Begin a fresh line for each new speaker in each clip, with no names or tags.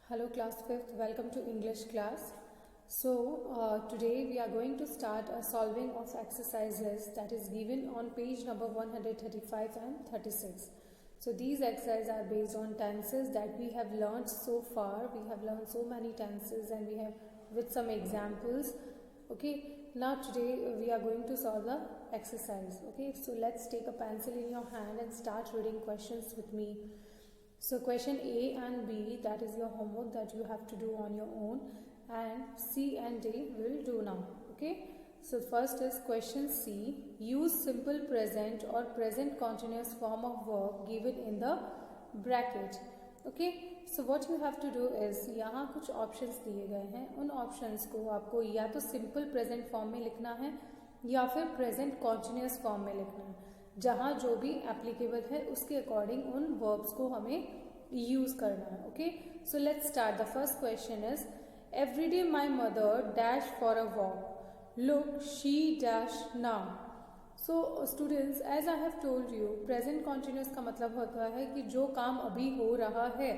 Hello class 5th, welcome to English class. So today we are going to start a solving of exercises that is given on page number 135 and 36. So these exercises are based on tenses that we have learned so far. We have learned so many tenses and we have with some examples. Okay, now today we are going to solve the exercise. Okay, so let's take a pencil in your hand and start reading questions with me. So question A and B, that is your homework that you have to do on your own, and C and D will do now. Okay, so first is question C. Use simple present or present continuous form of verb given in the bracket. Okay, so what you have to do is यहाँ कुछ options दिए गए हैं, उन options को आपको या तो simple present form में लिखना है या फिर present continuous form में लिखना है. जहाँ जो भी एप्लीकेबल है उसके अकॉर्डिंग उन वर्ब्स को हमें यूज करना है. Okay, so let's start. The first question is everyday my mother dash for a walk. Look she dash now. So students, as I have told you, present continuous का मतलब होता है कि जो काम अभी हो रहा है.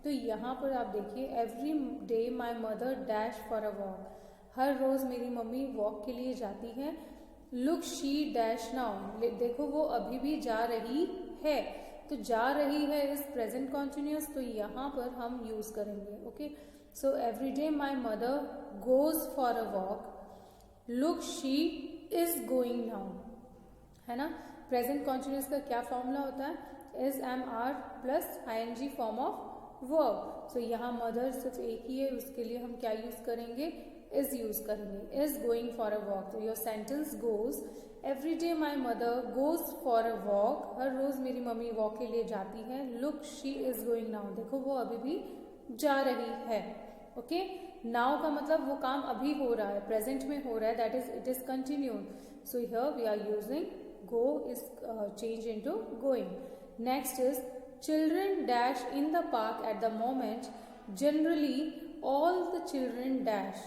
तो यहाँ पर आप देखिए, every day my mother dash for a walk. हर रोज मेरी मम्मी वॉक के लिए जाती है. लुक शी डैश नाउ, देखो वो अभी भी जा रही है. तो जा रही है इज प्रेजेंट कॉन्टिन्यूस, तो यहाँ पर हम यूज करेंगे. Okay, so every day my mother goes for a walk. Look she is going now, है ना. प्रेजेंट कॉन्टिन्यूस का क्या फॉर्मूला होता है? Is am are plus ING form of verb. So यहाँ मदर सिर्फ एक ही है, उसके लिए हम क्या यूज करेंगे? इज यूज करेंगे. Is going for a walk. तो your sentence goes every day my mother goes for a walk. हर रोज मेरी मम्मी वॉक के लिए जाती है. Look she is going now, देखो वो अभी भी जा रही है. ओके, नाउ का मतलब वो काम अभी हो रहा है, प्रेजेंट में हो रहा है, that is it is continued. So here we are using go is changed into going. Next is children dash in the park at the moment. Generally all the children dash.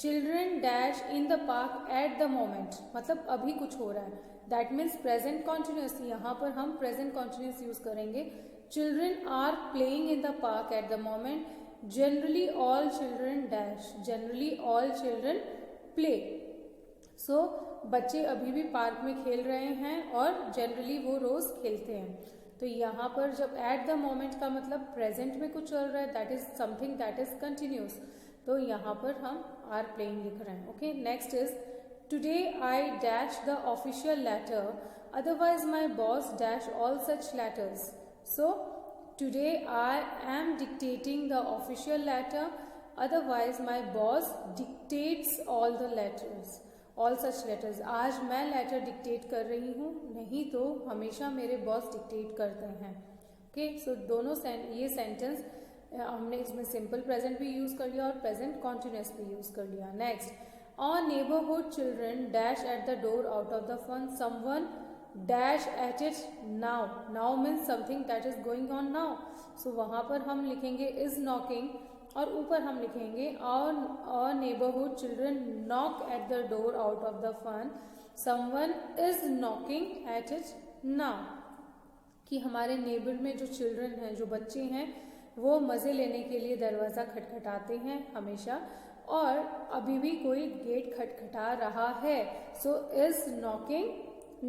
Children dash in the park at the moment, मतलब अभी कुछ हो रहा है. That means present continuous. यहाँ पर हम present continuous use करेंगे. Children are playing in the park at the moment. Generally all children dash. Generally all children play. सो बच्चे अभी भी पार्क में खेल रहे हैं और जनरली वो रोज खेलते हैं. तो यहाँ पर जब एट द मोमेंट का मतलब प्रेजेंट में कुछ चल रहा है, that is something that is continuous. तो यहाँ पर हम आर प्लेइंग लिख रहे हैं. Okay, next is today I dash the official letter, otherwise my boss dash all such letters. So today I am dictating the official letter, otherwise my boss dictates all the letters. All such letters, आज मैं letter dictate कर रही हूँ, नहीं तो हमेशा मेरे boss dictate करते हैं. ओके, सो दोनों ये सेंटेंस हमने इसमें सिंपल प्रेजेंट भी यूज कर लिया और प्रेजेंट कॉन्टिन्यूस भी यूज कर लिया. Next, on neighbourhood children dash at the door out of the fun. Someone dash at it now. Now means something that is going on now. So वहां पर हम लिखेंगे इज नॉकिंग और ऊपर हम लिखेंगे और neighbourhood children knock at the door out of the fun. Someone is knocking at it now, कि हमारे नेबर में जो चिल्ड्रन हैं, जो बच्चे हैं, वो मजे लेने के लिए दरवाजा खटखटाते हैं हमेशा, और अभी भी कोई गेट खटखटा रहा है. So is knocking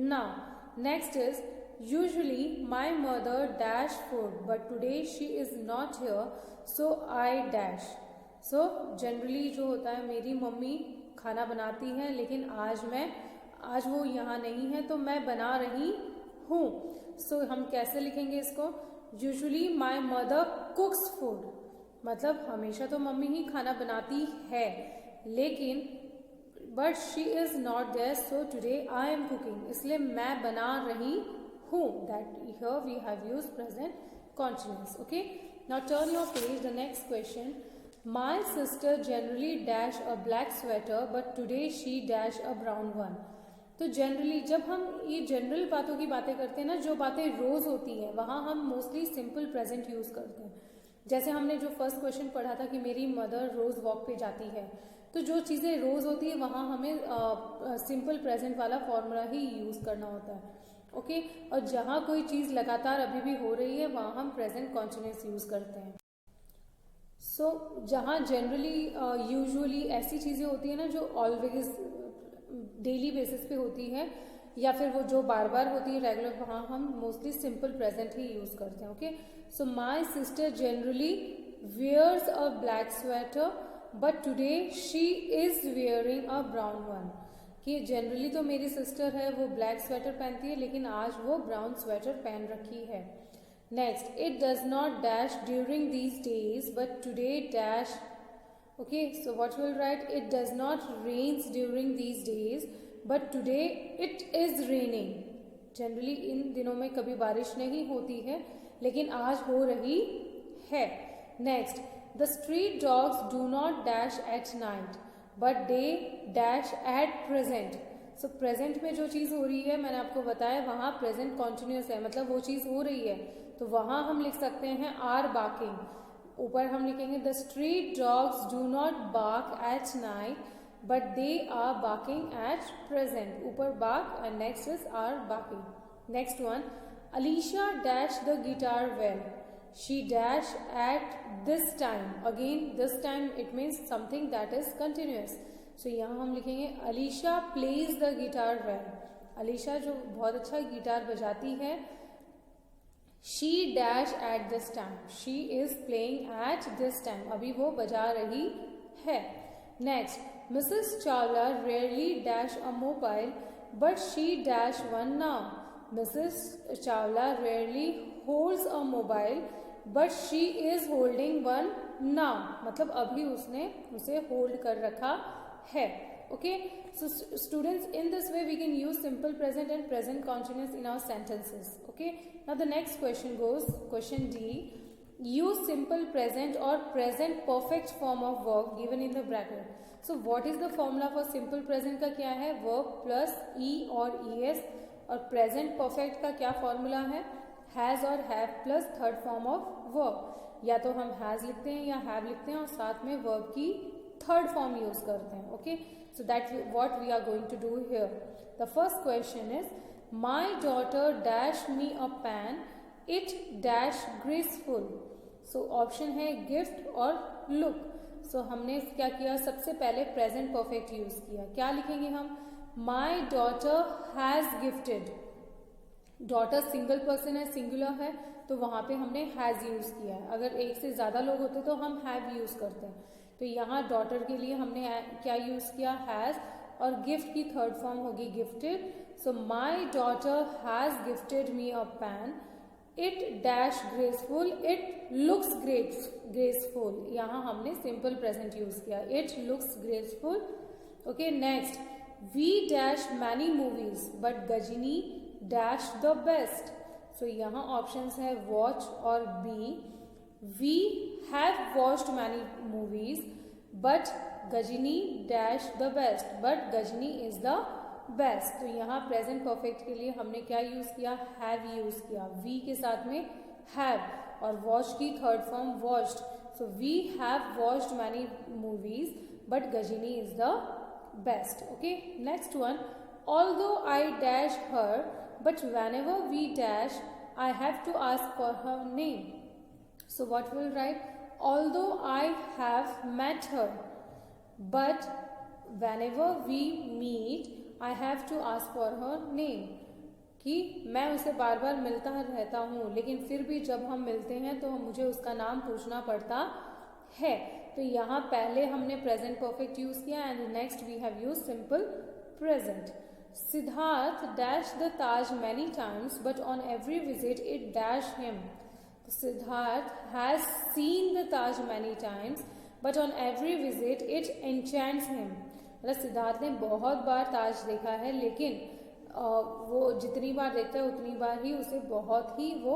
now. Next is usually my mother dash food but today she is not here so I dash. so generally जो होता है, मेरी मम्मी खाना बनाती है लेकिन आज वो यहाँ नहीं है तो मैं बना रही हूँ. so हम कैसे लिखेंगे इसको? usually my mother cooks food, मतलब हमेशा तो मम्मी ही खाना बनाती है, लेकिन but she is not there so today I am cooking, इसलिए मैं बना रही हूँ. That here we have used present continuous. Okay, now turn your page. The next question, my sister generally dash a black sweater but today she dash a brown one. तो generally जब हम ये general बातों की बातें करते हैं ना, जो बातें रोज होती हैं, वहां हम मोस्टली सिंपल प्रेजेंट यूज करते हैं. जैसे हमने जो फर्स्ट क्वेश्चन पढ़ा था कि मेरी मदर रोज वॉक पे जाती है, तो जो चीजें रोज होती है वहां हमें सिंपल प्रेजेंट वाला फॉर्मूला ही यूज करना होता है. ओके, और जहां कोई चीज लगातार अभी भी हो रही है वहां हम प्रेजेंट कॉन्टिन्यूस यूज करते हैं. जहाँ जनरली यूजुअली ऐसी चीज़ें होती है ना जो ऑलवेज डेली बेसिस पे होती है या फिर वो जो बार बार होती है रेगुलर, वहाँ हम मोस्टली सिंपल प्रेजेंट ही यूज़ करते हैं. Okay, so my sister generally wears a black sweater but today she is wearing a brown one. कि जनरली तो मेरी सिस्टर है वो ब्लैक स्वेटर पहनती है लेकिन आज वो ब्राउन स्वेटर पहन रखी है. Next, it does not dash during these days but today dash. Okay, so what will write, it does not rains during these days but today it is raining. Generally इन दिनों में कभी बारिश नहीं होती है लेकिन आज हो रही है. Next, the street dogs do not dash at night, but they dash at present. So present में जो चीज़ हो रही है मैंने आपको बताया वहाँ present continuous है, मतलब वो चीज़ हो रही है तो वहाँ हम लिख सकते हैं are barking. ऊपर हम लिखेंगे the street dogs do not bark at night, but they are barking at present. ऊपर bark and next is are barking. Next one, Alicia dashed the guitar well. She dash at this time. Again this time it means something that is continuous. So यहाँ हम लिखेंगे Alicia plays the guitar well. Alicia जो बहुत अच्छा guitar बजाती है. She dash at this time. She is playing at this time. अभी वो बजा रही है. Next, Mrs. Chawla rarely dash a mobile, but she dash one now. Mrs. Chawla rarely holds a mobile, but she is holding one now. मतलब अभी उसने उसे hold कर रखा है. Okay, so students in this way we can use simple present and present continuous in our sentences. Okay, now the next question goes, question D, use simple present और present perfect form of verb given in the bracket. So what is the formula for simple present का क्या है, verb plus ई और E S, और present perfect का क्या formula है, has और have plus third form of verb. या तो हम हैज लिखते हैं या हैव लिखते हैं और साथ में वर्ब की थर्ड फॉर्म यूज करते हैं. Okay, so that what we are going to do here. The first question is my daughter dash me a pen, it dash graceful. So option है गिफ्ट और लुक. सो हमने क्या किया, सबसे पहले प्रेजेंट परफेक्ट यूज किया. क्या लिखेंगे हम, my daughter has gifted. Daughter single person है, सिंगुलर है, तो वहाँ पे हमने हैज़ यूज़ किया है. अगर एक से ज़्यादा लोग होते तो हम हैव यूज़ करते हैं. तो यहाँ डॉटर के लिए हमने क्या यूज़ किया, हैज़, और गिफ्ट की थर्ड फॉर्म होगी gifted. So my daughter has gifted me a pen, it dash graceful, it looks graceful. यहाँ हमने सिंपल प्रेजेंट यूज़ किया, it looks graceful. Okay, next, we dash many movies but Ghajini dash the best. So यहाँ options है watch और be. We have watched many movies but Ghajini dash the best, but Ghajini is the best. तो यहाँ present perfect के लिए हमने क्या use किया, हैव यूज किया. वी के साथ में हैव और वॉच की third form watched. So we have watched many movies but Ghajini is the best. Okay, next one, although I dash her, but whenever we dash, I have to ask for her name. So what will write, although I have met her, but whenever we meet, I have to ask for her name. कि मैं उसे बार बार मिलता रहता हूँ लेकिन फिर भी जब हम मिलते हैं तो मुझे उसका नाम पूछना पड़ता है. तो यहाँ पहले हमने प्रेजेंट परफेक्ट यूज किया and next we have use simple present. Siddharth dashed the Taj many times, but on every visit it dashed him. Siddharth has seen the Taj many times, but on every visit it enchants him. मतलब सिद्धार्थ ने बहुत बार ताज देखा है लेकिन वो जितनी बार देखता है उतनी बार ही उसे बहुत ही वो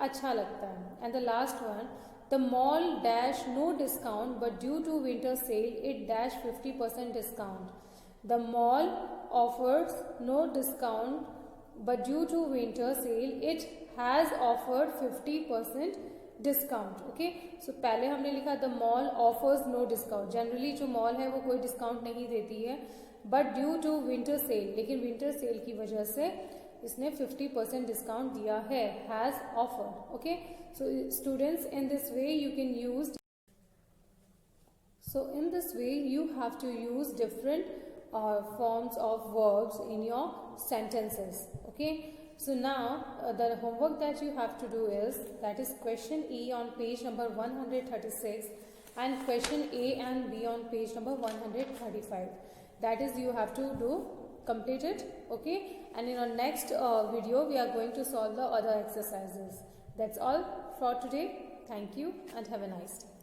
अच्छा लगता है. And the last one, the mall dash no discount but due to winter sale it dash 50% discount. The mall offers no discount, but due to winter sale, it has offered 50% discount. Okay, so पहले हमने लिखा the mall offers no discount. Generally जो mall है वो कोई discount नहीं देती है, but due to winter sale, लेकिन winter sale की वजह से इसने 50% discount दिया है, has offered. Okay, so students in this way you can use So in this way you have to use different forms of verbs in your sentences. Okay. So now the homework that you have to do is, that is question E on page number 136 and question A and B on page number 135. That is, you have to do complete it. Okay. And in our next video we are going to solve the other exercises. That's all for today. Thank you and have a nice day.